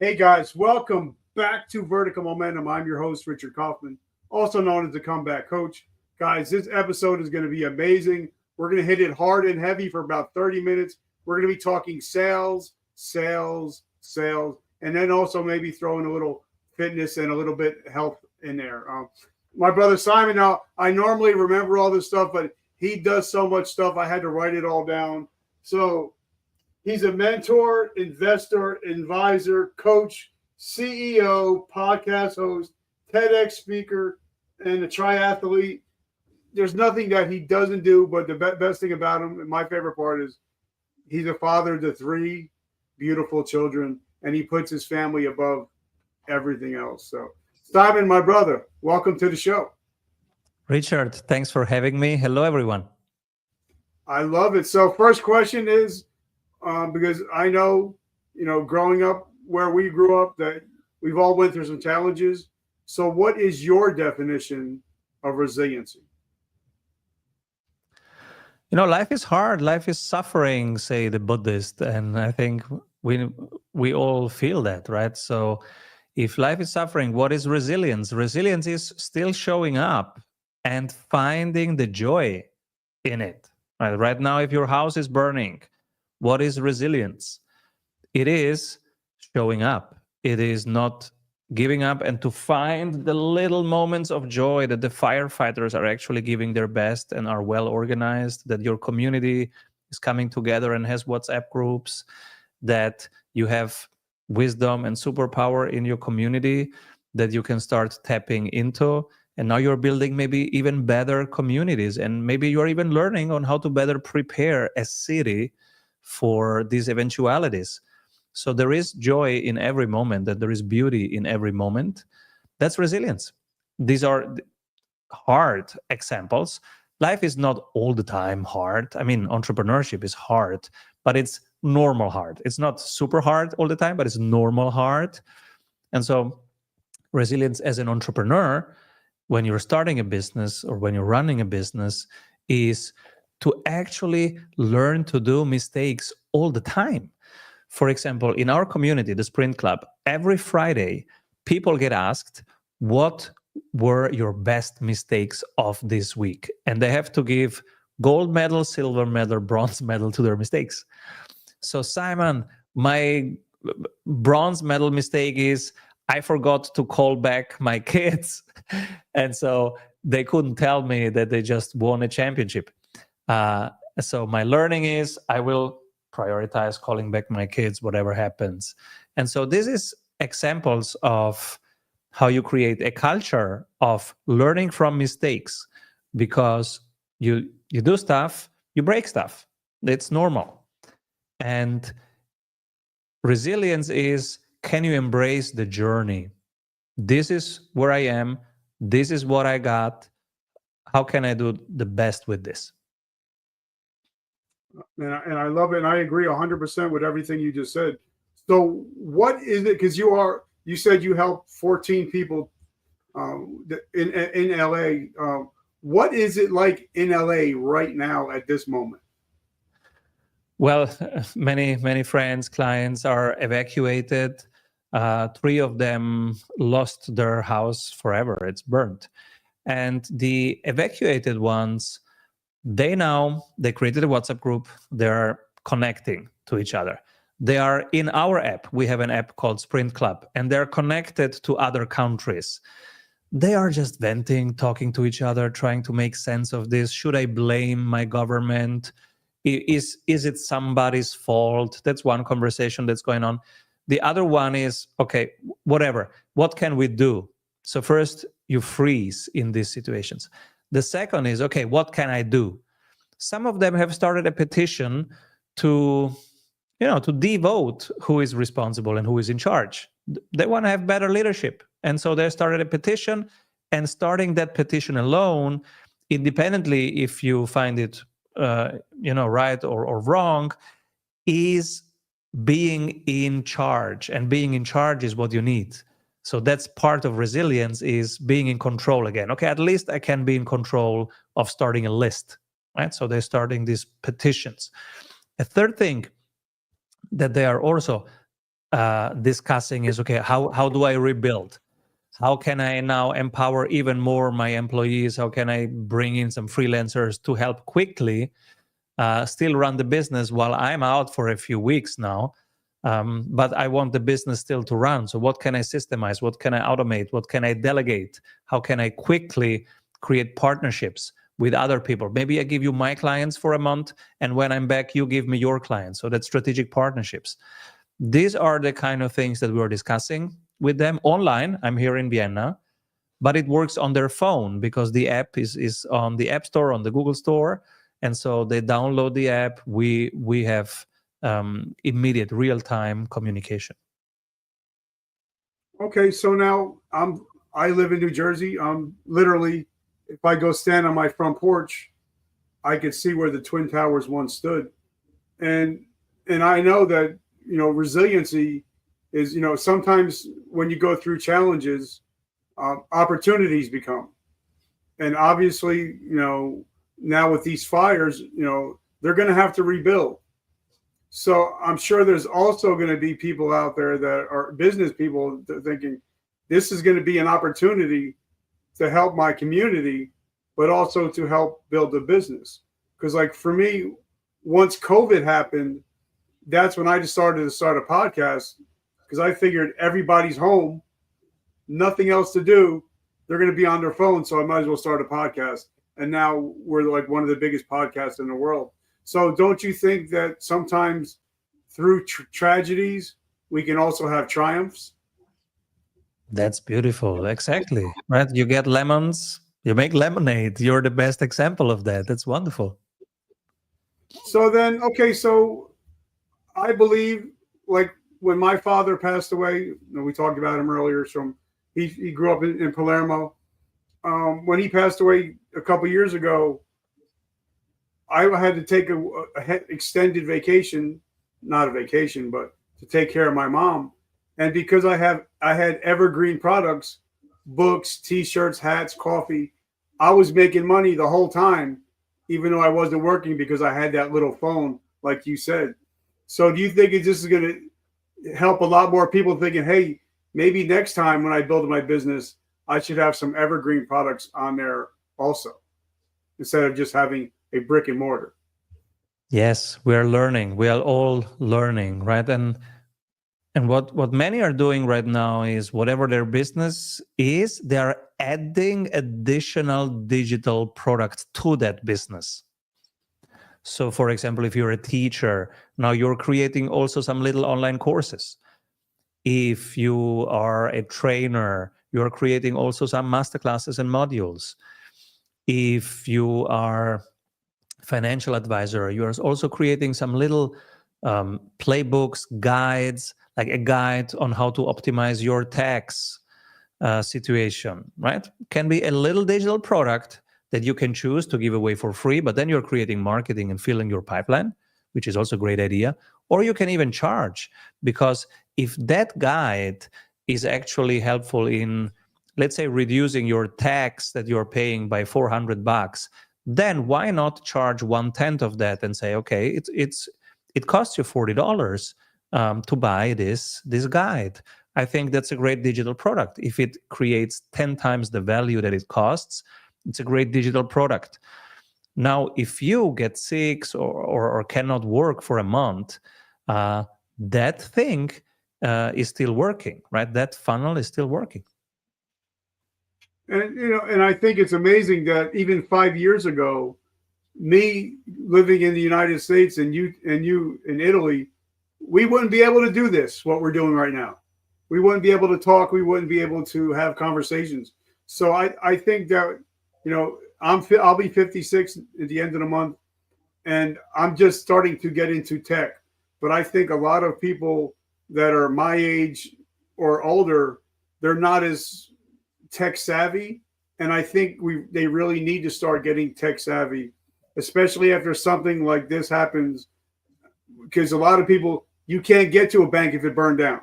Hey guys, welcome back to Vertical Momentum. I'm your host, Richard Kaufman, also known as the Comeback Coach. Guys, this episode is going to be amazing. We're going to hit it hard and heavy for about 30 minutes. We're going to be talking sales, and then also maybe throwing a little fitness and a little bit health in there. My brother Simon, now I normally remember all this stuff, but he does so much stuff, I had to write it all down. So he's a mentor, investor, advisor, coach, CEO, podcast host, TEDx speaker, and a triathlete. There's nothing that he doesn't do, but the best thing about him, and my favorite part, is he's a father to three beautiful children, and he puts his family above everything else. So, Simon, my brother, welcome to the show. Richard, thanks for having me. Hello, everyone. I love it. So, first question is, because I know, growing up where we grew up, that we've all went through some challenges. So what is your definition of resiliency? Life is hard. Life is suffering, say the Buddhist, and I think we all feel that, right? So if life is suffering, what is resilience? Resilience is still showing up and finding the joy in it. Right now, if your house is burning, what is resilience? It is showing up. It is not giving up, and to find the little moments of joy that the firefighters are actually giving their best and are well organized, that your community is coming together and has WhatsApp groups, that you have wisdom and superpower in your community that you can start tapping into. And now you're building maybe even better communities, and maybe you're even learning on how to better prepare a city for these eventualities. So there is joy in every moment, that there is beauty in every moment. That's resilience. These are hard examples. Life is not all the time hard. I mean, entrepreneurship is hard, but it's normal hard. It's not super hard all the time, but it's normal hard. And so resilience as an entrepreneur, when you're starting a business or when you're running a business, is to actually learn to do mistakes all the time. For example, in our community, the Sprint Club, every Friday, people get asked, what were your best mistakes of this week? And they have to give gold medal, silver medal, bronze medal to their mistakes. So, Simon, my bronze medal mistake is I forgot to call back my kids. And so they couldn't tell me that they just won a championship. So my learning is I will prioritize calling back my kids, whatever happens. And so this is examples of how you create a culture of learning from mistakes, because you do stuff, you break stuff. It's normal. And resilience is, can you embrace the journey? This is where I am. This is what I got. How can I do the best with this? And I love it, and I agree 100% with everything you just said. So, what is it? Because you said you helped 14 people in LA. What is it like in LA right now at this moment? Well, many friends, clients are evacuated. 3 of them lost their house forever. It's burnt. And the evacuated ones, they created a WhatsApp group. They're connecting to each other. They are in our app. We have an app called Sprint Club, and they're connected to other countries. They are just venting, talking to each other, trying to make sense of this. Should I blame my government? Is it somebody's fault? That's one conversation that's going on. The other one is, okay, whatever. What can we do? So first, you freeze in these situations. The second is, okay, what can I do? Some of them have started a petition to devote who is responsible and who is in charge. They want to have better leadership. And so they started a petition, and starting that petition alone, independently, if you find it, right or wrong, is being in charge. And being in charge is what you need. So that's part of resilience, is being in control again. Okay, at least I can be in control of starting a list, right? So they're starting these petitions. A third thing that they are also discussing is, okay, how do I rebuild? How can I now empower even more my employees? How can I bring in some freelancers to help quickly still run the business while I'm out for a few weeks now? But I want the business still to run. So what can I systemize? What can I automate? What can I delegate? How can I quickly create partnerships with other people? Maybe I give you my clients for a month, and when I'm back, you give me your clients. So that's strategic partnerships. These are the kind of things that we are discussing with them online. I'm here in Vienna, but it works on their phone because the app is on the App Store, on the Google Store. And so they download the app. We have immediate real-time communication. Okay, so now I live in New Jersey. Literally, if I go stand on my front porch, I could see where the Twin Towers once stood, and I know that resiliency is sometimes when you go through challenges, opportunities become, and obviously now with these fires, they're going to have to rebuild. So I'm sure there's also going to be people out there that are business people that are thinking this is going to be an opportunity to help my community, but also to help build a business. Because like for me, once COVID happened, that's when I just started to start a podcast because I figured everybody's home, nothing else to do. They're going to be on their phone. So I might as well start a podcast. And now we're like one of the biggest podcasts in the world. So don't you think that sometimes through tragedies, we can also have triumphs? That's beautiful. Exactly. Right. You get lemons, you make lemonade. You're the best example of that. That's wonderful. So then, okay, so I believe like when my father passed away, we talked about him earlier. So he grew up in Palermo. When he passed away a couple years ago, I had to take a extended vacation, not a vacation, but to take care of my mom. And because I had evergreen products, books, T-shirts, hats, coffee, I was making money the whole time, even though I wasn't working because I had that little phone, like you said. So do you think this is going to help a lot more people thinking, hey, maybe next time when I build my business, I should have some evergreen products on there also, instead of just having a brick and mortar? Yes, we are learning. We are all learning, right? And what many are doing right now is whatever their business is, they are adding additional digital products to that business. So, for example, if you're a teacher, now you're creating also some little online courses. If you are a trainer, you're creating also some masterclasses and modules. If you are financial advisor, you are also creating some little playbooks, guides, like a guide on how to optimize your tax situation, right? Can be a little digital product that you can choose to give away for free, but then you're creating marketing and filling your pipeline, which is also a great idea. Or you can even charge, because if that guide is actually helpful in, let's say, reducing your tax that you're paying by $400, then why not charge 1/10 of that and say, okay, it costs you $40 to buy this guide. I think that's a great digital product. If it creates 10 times the value that it costs, it's a great digital product. Now, if you get sick or cannot work for a month, that thing is still working, right? That funnel is still working. And I think it's amazing that even 5 years ago, me living in the United States and you in Italy, we wouldn't be able to do this, what we're doing right now. We wouldn't be able to talk. We wouldn't be able to have conversations. So I think that, I'll be 56 at the end of the month, and I'm just starting to get into tech. But I think a lot of people that are my age or older, they're not as tech savvy. And I think they really need to start getting tech savvy, especially after something like this happens, because a lot of people, you can't get to a bank if it burned down.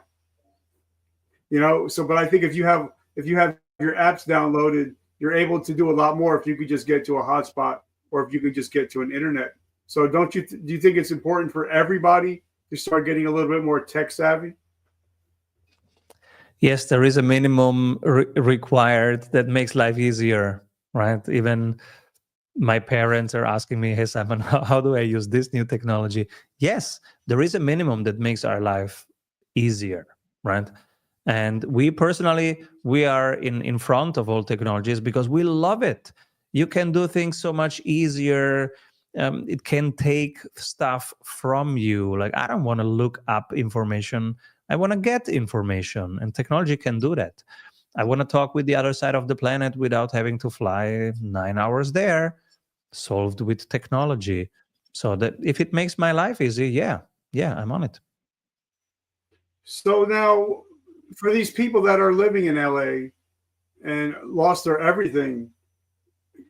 So but I think if you have your apps downloaded, you're able to do a lot more if you could just get to a hotspot, or if you could just get to an internet. So do you think it's important for everybody to start getting a little bit more tech savvy? Yes, there is a minimum required that makes life easier, right? Even my parents are asking me, hey, Simon, how do I use this new technology? Yes, there is a minimum that makes our life easier, right? And we personally, we are in front of all technologies because we love it. You can do things so much easier. It can take stuff from you. Like, I don't want to look up information. I want to get information, and technology can do that. I want to talk with the other side of the planet without having to fly 9 hours there, solved with technology. So that if it makes my life easy, yeah, I'm on it. So now, for these people that are living in LA and lost their everything,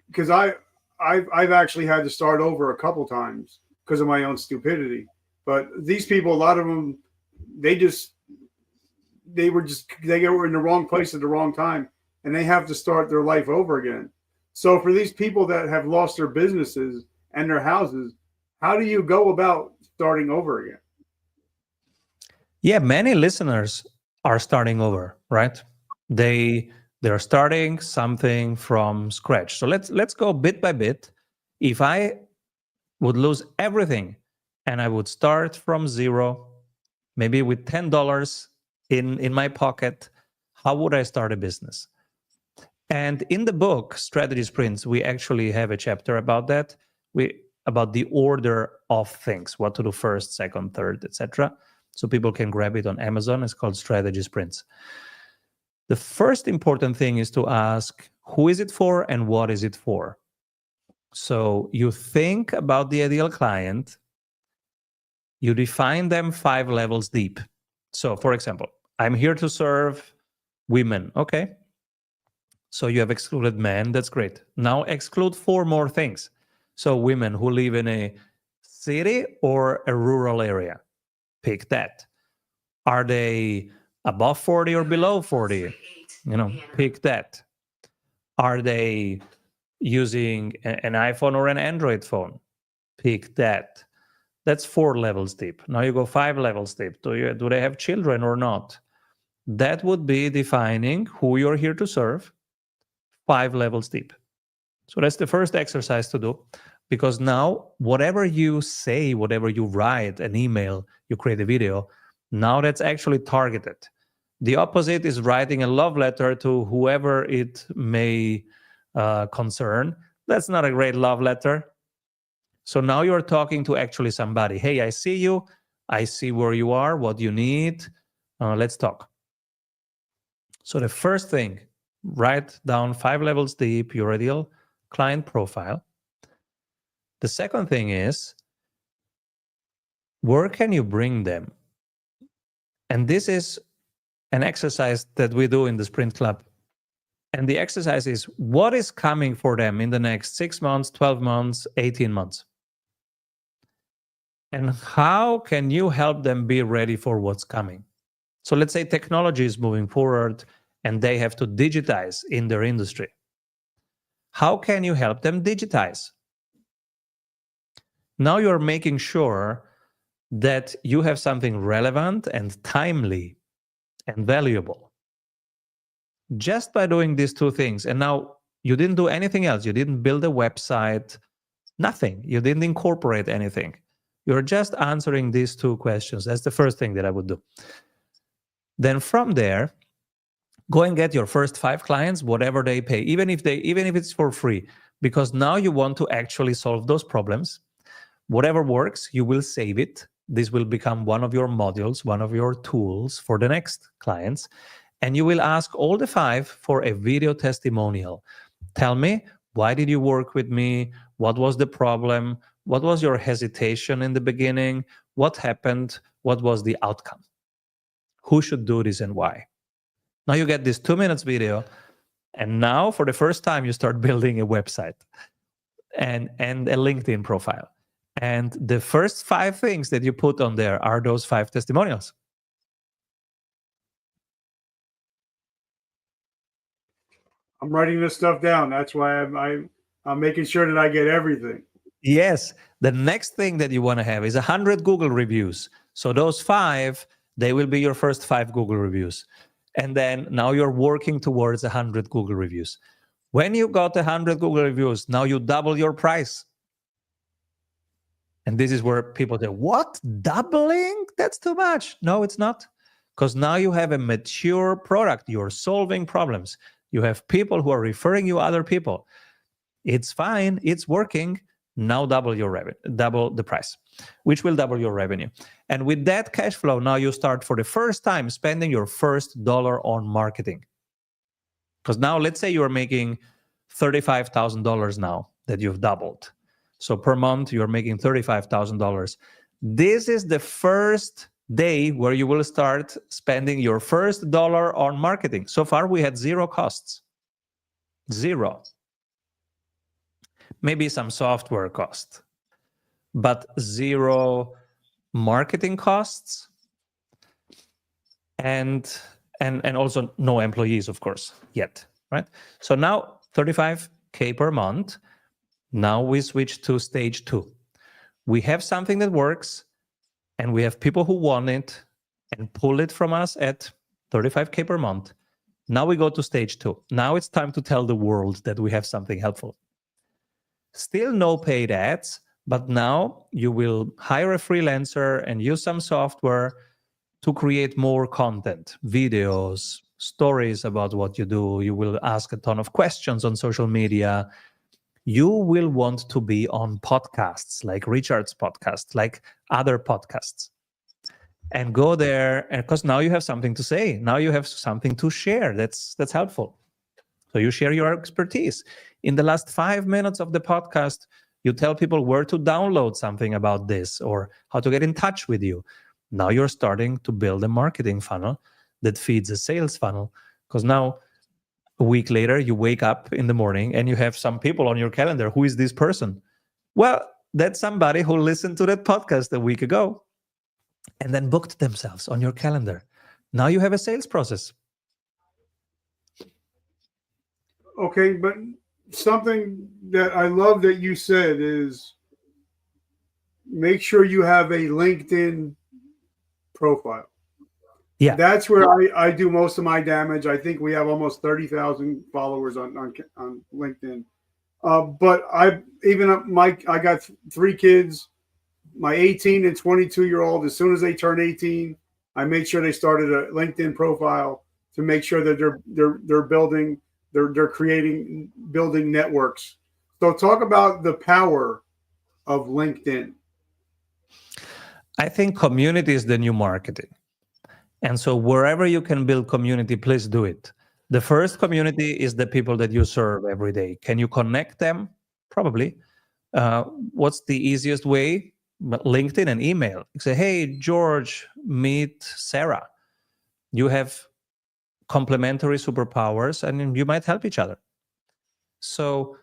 because I've actually had to start over a couple times because of my own stupidity. But these people, a lot of them, they just they were in the wrong place at the wrong time, and they have to start their life over again. So for these people that have lost their businesses and their houses, how do you go about starting over again? Yeah, many listeners are starting over, right? They're starting something from scratch. So let's go bit by bit. If I would lose everything and I would start from zero, maybe with $10 in my pocket, how would I start a business? And in the book Strategy Sprints, we actually have a chapter about that. We about the order of things, what to do first, second, third, etc. So people can grab it on Amazon. It's called Strategy Sprints. The first important thing is to ask, who is it for and what is it for? So you think about the ideal client, you define them 5 levels deep. So for example, I'm here to serve women. Okay. So you have excluded men. That's great. Now exclude 4 more things. So women who live in a city or a rural area. Pick that. Are they above 40 or below 40? Pick that. Are they using an iPhone or an Android phone? Pick that. That's 4 levels deep. Now you go 5 levels deep. Do they have children or not? That would be defining who you're here to serve, 5 levels deep. So that's the first exercise to do, because now whatever you say, whatever you write, an email, you create a video, now that's actually targeted. The opposite is writing a love letter to whoever it may concern. That's not a great love letter. So now you're talking to actually somebody. Hey, I see you. I see where you are, what you need. Let's talk. So the first thing, write down 5 levels deep your ideal client profile. The second thing is, where can you bring them? And this is an exercise that we do in the Sprint Club. And the exercise is, what is coming for them in the next 6 months, 12 months, 18 months? And how can you help them be ready for what's coming? So let's say technology is moving forward and they have to digitize in their industry. How can you help them digitize? Now you're making sure that you have something relevant and timely and valuable just by doing these 2 things. And now you didn't do anything else. You didn't build a website, nothing. You didn't incorporate anything. You're just answering these 2 questions. That's the first thing that I would do. Then from there, go and get your first 5 clients, whatever they pay, even if it's for free, because now you want to actually solve those problems. Whatever works, you will save it. This will become one of your modules, one of your tools for the next clients. And you will ask all the 5 for a video testimonial. Tell me, why did you work with me? What was the problem? What was your hesitation in the beginning? What happened? What was the outcome? Who should do this and why? Now you get this 2 minutes video. And now for the first time, you start building a website and a LinkedIn profile. And the first 5 things that you put on there are those 5 testimonials. I'm writing this stuff down. That's why I'm making sure that I get everything. Yes. The next thing that you want to have is 100 Google reviews. So those 5, they will be your first 5 Google reviews. And then now you're working towards 100 Google reviews. When you got 100 Google reviews, now you double your price. And this is where people say, what? Doubling? That's too much. No, it's not. Because now you have a mature product. You're solving problems. You have people who are referring you other people. It's fine. It's working. Now double your revenue, double the price, which will double your revenue. And with that cash flow, now you start for the first time spending your first dollar on marketing. Because now let's say you're making $35,000 now that you've doubled. So per month, you're making $35,000. This is the first day where you will start spending your first dollar on marketing. So far, we had zero costs. Zero. Maybe some software cost, but zero marketing costs, and also no employees, of course, yet, right? So now 35K per month. Now we switch to stage 2. We have something that works, and we have people who want it and pull it from us at 35K per month. Now we go to stage 2. Now it's time to tell the world that we have something helpful. Still no paid ads, but now you will hire a freelancer and use some software to create more content, videos, stories about what you do. You will ask a ton of questions on social media. You will want to be on podcasts like Richard's podcast, like other podcasts, and go there. And because now you have something to say, now you have something to share. That's helpful. So you share your expertise. In the last 5 minutes of the podcast, you tell people where to download something about this or how to get in touch with you. Now you're starting to build a marketing funnel that feeds a sales funnel. Because now, a week later, you wake up in the morning and you have some people on your calendar. Who is this person? Well, that's somebody who listened to that podcast a week ago and then booked themselves on your calendar. Now you have a sales process. Okay, but something that I love that you said is make sure you have a LinkedIn profile. Yeah. That's where I do most of my damage. I think we have almost 30,000 followers on LinkedIn. But I got 3 kids. My 18 and 22-year-old, as soon as they turn 18, I made sure they started a LinkedIn profile to make sure that they're building, building networks. So talk about the power of LinkedIn. I think community is the new marketing. And so wherever you can build community, please do it. The first community is the people that you serve every day. Can you connect them? Probably. What's the easiest way? LinkedIn and email. You say, hey, George, meet Sarah. You have complementary superpowers and you might help each other. So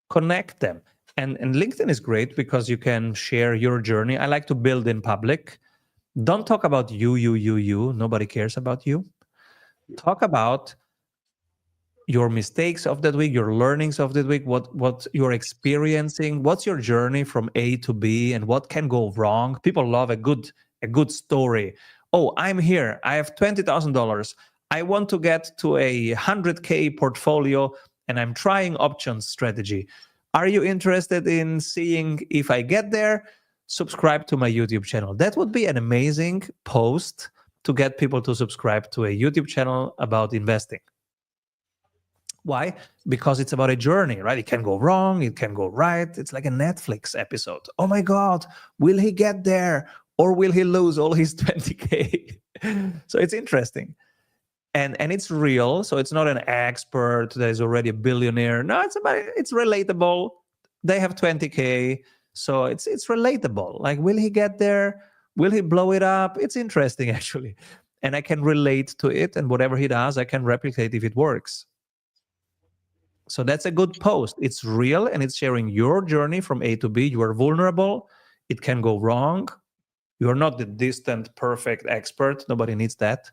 connect them. And LinkedIn is great because you can share your journey. I like to build in public. Don't talk about you. Nobody cares about you. Talk about your mistakes of that week, your learnings of that week, what you're experiencing, what's your journey from A to B, and what can go wrong. People love a good story. Oh, I'm here. I have $20,000. I want to get to a 100K portfolio, and I'm trying options strategy. Are you interested in seeing if I get there? Subscribe to my YouTube channel. That would be an amazing post to get people to subscribe to a YouTube channel about investing. Why? Because it's about a journey, right? It can go wrong, it can go right. It's like a Netflix episode. Oh my God, will he get there or will he lose all his 20K? So it's interesting. And it's real. So it's not an expert that is already a billionaire. No, it's relatable. They have 20K. So it's relatable. Like, will he get there? Will he blow it up? It's interesting, actually. And I can relate to it. And whatever he does, I can replicate if it works. So that's a good post. It's real and it's sharing your journey from A to B. You are vulnerable. It can go wrong. You're not the distant, perfect expert. Nobody needs that.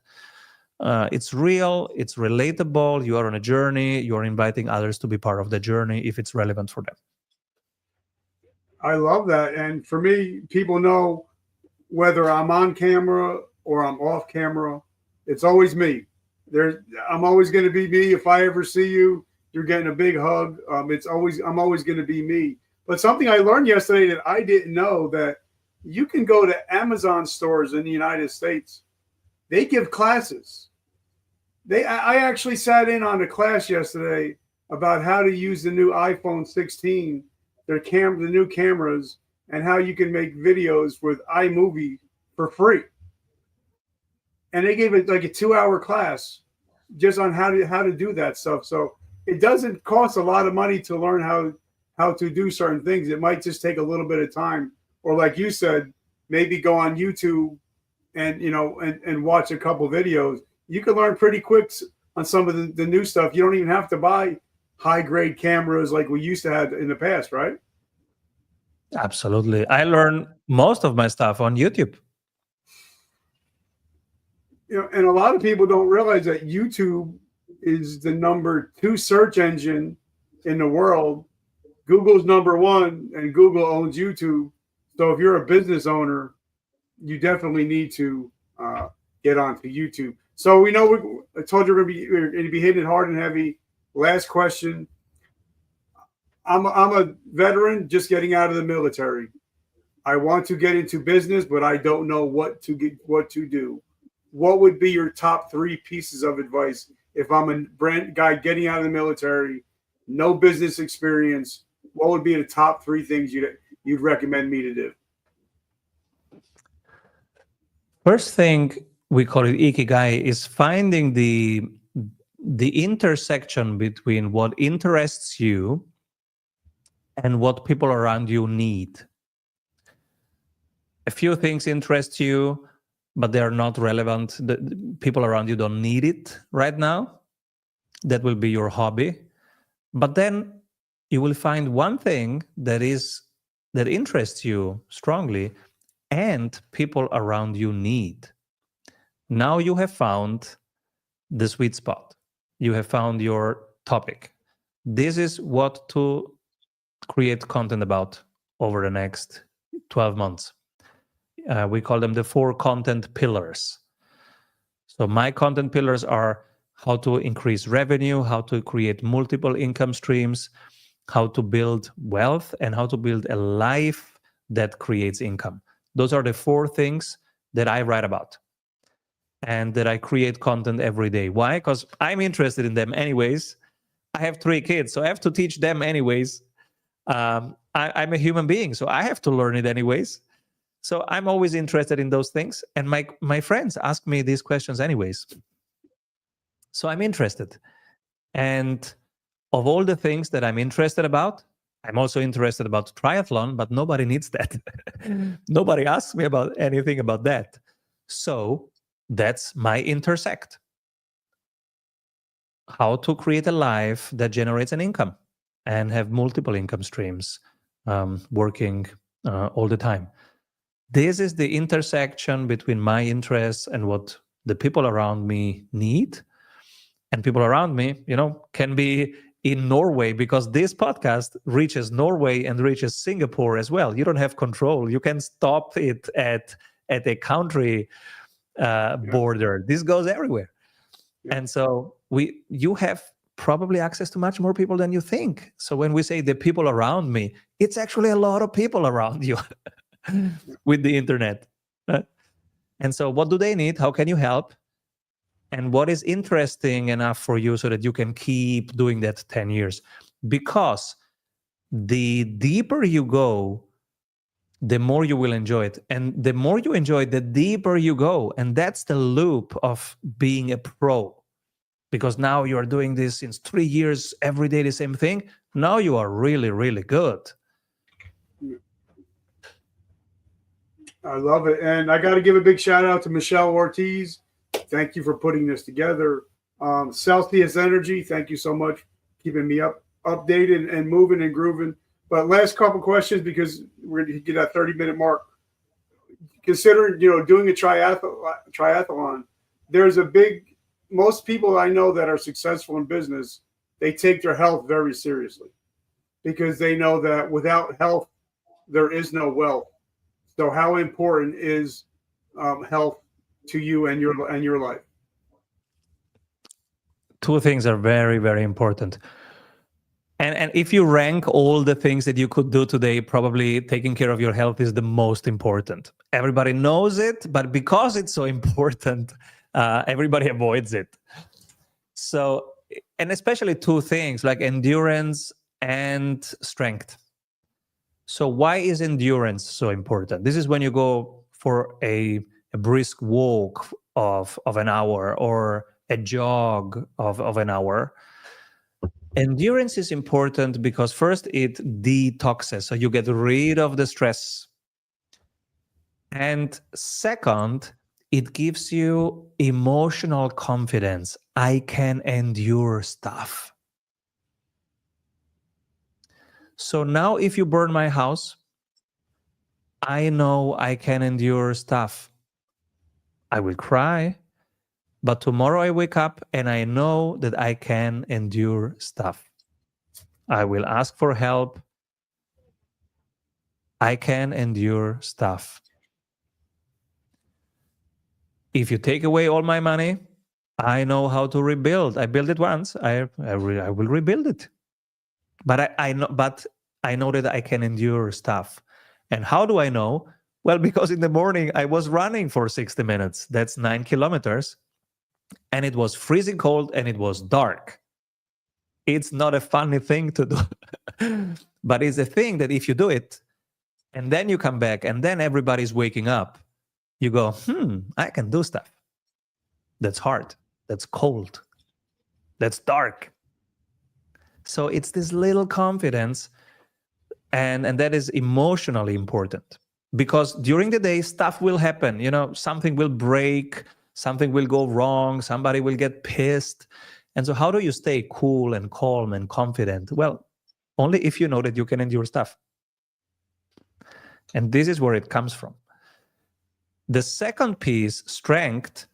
It's real. It's relatable. You are on a journey. You're inviting others to be part of the journey if it's relevant for them. I love that. And for me, people know whether I'm on camera or I'm off camera, it's always me. I'm always going to be me. If I ever see you, you're getting a big hug. I'm always going to be me. But something I learned yesterday that I didn't know, that you can go to Amazon stores in the United States. They give classes. I actually sat in on a class yesterday about how to use the new iPhone 16, the new cameras, and how you can make videos with iMovie for free. And they gave it like a 2-hour class just on how to do that stuff. So it doesn't cost a lot of money to learn how to do certain things. It might just take a little bit of time, or like you said, maybe go on YouTube and and watch a couple videos. You can learn pretty quick on some of the new stuff. You don't even have to buy high grade cameras like we used to have in the past, right? Absolutely. I learn most of my stuff on YouTube. And a lot of people don't realize that YouTube is the number 2 search engine in the world. Google's number 1, and Google owns YouTube. So if you're a business owner, you definitely need to get onto YouTube. So we know I told you we're going to be hitting it hard and heavy. Last question. I'm a veteran just getting out of the military. I want to get into business, but I don't know what to do. What would be your top 3 pieces of advice if I'm a brand guy getting out of the military, no business experience? What would be the top 3 things you'd recommend me to do? First thing, we call it ikigai, is finding the intersection between what interests you and what people around you need. A few things interest you, but they are not relevant. The people around you don't need it right now. That will be your hobby. But then you will find one thing that interests you strongly and people around you need. Now you have found the sweet spot. You have found your topic. This is what to create content about over the next 12 months. We call them the 4 content pillars. So my content pillars are how to increase revenue, how to create multiple income streams, how to build wealth, and how to build a life that creates income. Those are the 4 things that I write about and that I create content every day. Why? Because I'm interested in them anyways. I have 3 kids, so I have to teach them anyways. I'm a human being, so I have to learn it anyways. So I'm always interested in those things. And my friends ask me these questions anyways. So I'm interested. And of all the things that I'm interested about, I'm also interested about triathlon, but nobody needs that. Nobody asks me about anything about that. So that's my intersect. How to create a life that generates an income and have multiple income streams working all the time. This is the intersection between my interests and what the people around me need. And people around me, can be in Norway, because this podcast reaches Norway and reaches Singapore as well. You don't have control. You can stop it at a country border. This goes everywhere. Yeah. And so you have probably access to much more people than you think. So when we say the people around me, it's actually a lot of people around you with the internet. And so what do they need? How can you help? And what is interesting enough for you so that you can keep doing that 10 years? Because the deeper you go, the more you will enjoy it. And the more you enjoy it, the deeper you go. And that's the loop of being a pro. Because now you are doing this since 3 years, every day the same thing. Now you are really, really good. I love it. And I got to give a big shout out to Michelle Ortiz. Thank you for putting this together. Celsius Energy, thank you so much, keeping me updated and moving and grooving. But last couple questions, because we're going to get that 30-minute mark. Considering, doing a triathlon, there's most people I know that are successful in business, they take their health very seriously because they know that without health, there is no wealth. So how important is health to you and your life? two things are very, very important. And if you rank all the things that you could do today, probably taking care of your health is the most important. Everybody knows it, but because it's so important, everybody avoids it. So, and especially two things like endurance and strength. So why is endurance so important? This is when you go for a brisk walk of an hour or a jog of an hour. Endurance is important because first it detoxes, so you get rid of the stress. And second, it gives you emotional confidence. I can endure stuff. So now if you burn my house, I know I can endure stuff. I will cry, but tomorrow I wake up and I know that I can endure stuff. I will ask for help. I can endure stuff. If you take away all my money, I know how to rebuild. I built it once. I will rebuild it. But I know that I can endure stuff. And how do I know? Well, because in the morning I was running for 60 minutes. That's 9 kilometers. And it was freezing cold and it was dark. It's not a funny thing to do. But it's a thing that if you do it, and then you come back, and then everybody's waking up, you go, I can do stuff. That's hard. That's cold. That's dark. So it's this little confidence, and that is emotionally important. Because during the day, stuff will happen. You know, something will break, something will go wrong, somebody will get pissed. And so how do you stay cool and calm and confident? Well, only if you know that you can endure stuff. And this is where it comes from. The second piece, strength.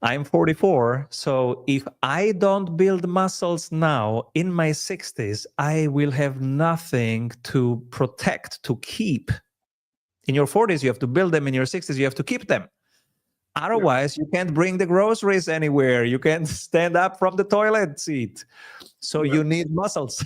I'm 44, so if I don't build muscles now in my 60s, I will have nothing to protect, to keep. In your 40s, you have to build them. In your 60s, you have to keep them. Otherwise, you can't bring the groceries anywhere. You can't stand up from the toilet seat. So you need muscles.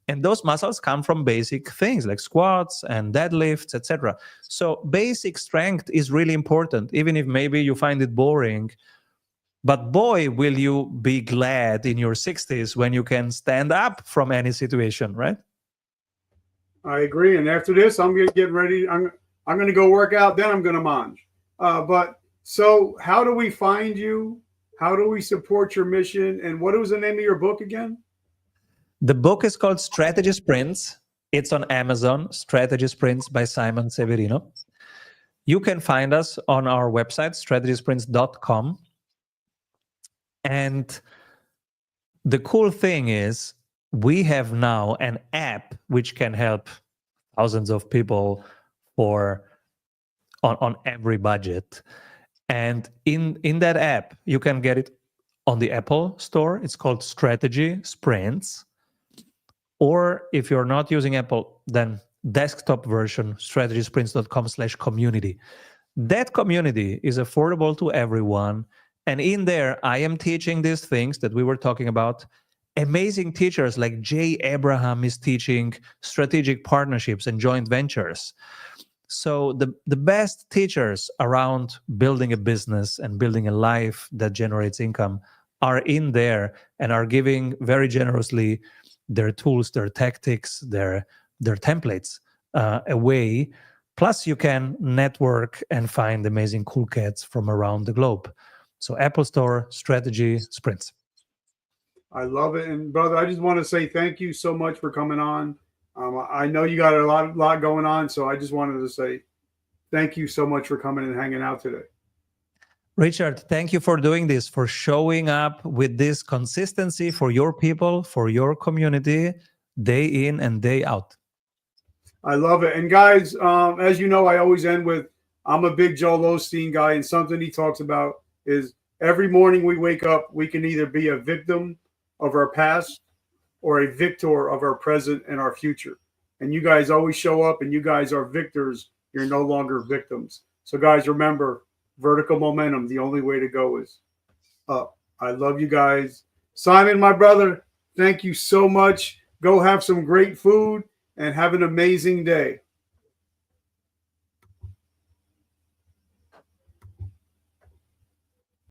And those muscles come from basic things like squats and deadlifts, etc. So basic strength is really important, even if maybe you find it boring. But boy, will you be glad in your 60s when you can stand up from any situation, right? I agree. And after this, I'm getting ready. I'm going to go work out. Then I'm going to mange. But so how do we find you? How do we support your mission? And what was the name of your book again? The book is called Strategy Sprints. It's on Amazon, Strategy Sprints by Simon Severino. You can find us on our website, strategysprints.com. And the cool thing is we have now an app which can help thousands of people on every budget. And in that app, you can get it on the Apple Store. It's called Strategy Sprints. Or if you're not using Apple, then desktop version, strategysprints.com/community. That community is affordable to everyone. And in there, I am teaching these things that we were talking about. Amazing teachers like Jay Abraham is teaching strategic partnerships and joint ventures. So the best teachers around building a business and building a life that generates income are in there and are giving very generously their tools, their tactics, their templates away. Plus, you can network and find amazing cool cats from around the globe. So Apple Store, Strategy Sprints. I love it. And brother, I just want to say thank you so much for coming on. I know you got a lot going on, so I just wanted to say thank you so much for coming and hanging out today. Richard, thank you for doing this, for showing up with this consistency for your people, for your community, day in and day out. I love it. And guys, as you know, I always end with, I'm a big Joel Osteen guy, and something he talks about is every morning we wake up, we can either be a victim of our past or a victor of our present and our future. And you guys always show up, and you guys are victors. You're no longer victims. So guys, remember, vertical momentum, the only way to go is up. I love you guys. Simon, my brother, thank you so much. Go have some great food and have an amazing day.